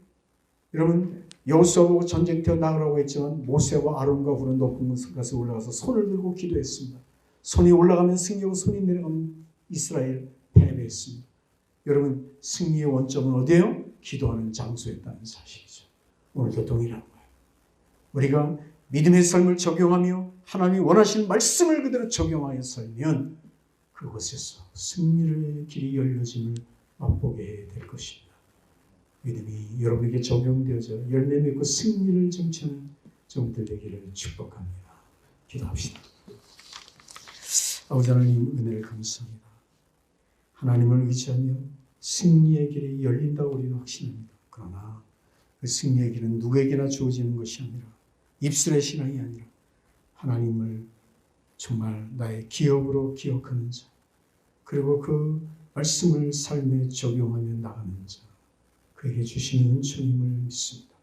S1: 여러분 여호수아가 전쟁터에 나가라고 했지만 모세와 아론과 훌은 높은 곳에 올라가서 손을 들고 기도했습니다. 손이 올라가면 승리하고 손이 내려가면 이스라엘 패배했습니다. 여러분 승리의 원점은 어디예요? 기도하는 장소였다는 사실이죠. 오늘도 동일한 거예요. 우리가 믿음의 삶을 적용하며 하나님이 원하시는 말씀을 그대로 적용하여 살면 그곳에서 승리의 길이 열려짐을 맛보게 될 것입니다. 믿음이 여러분에게 적용되어져 열매 맺고 승리를 쟁취하는 종들 되기를 축복합니다. 기도합시다. 아버지 하나님, 은혜를 감사합니다. 하나님을 의지하며 승리의 길이 열린다고 우리는 확신합니다. 그러나 그 승리의 길은 누구에게나 주어지는 것이 아니라, 입술의 신앙이 아니라 하나님을 정말 나의 기업으로 기억하는 자, 그리고 그 말씀을 삶에 적용하며 나가는 자, 그에게 주시는 은총임을 믿습니다.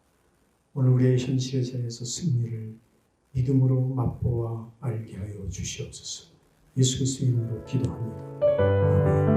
S1: 오늘 우리의 현실의 자리에서 승리를 믿음으로 맛보아 알게 하여 주시옵소서. 예수 그리스도의 이름으로 기도합니다. 아멘.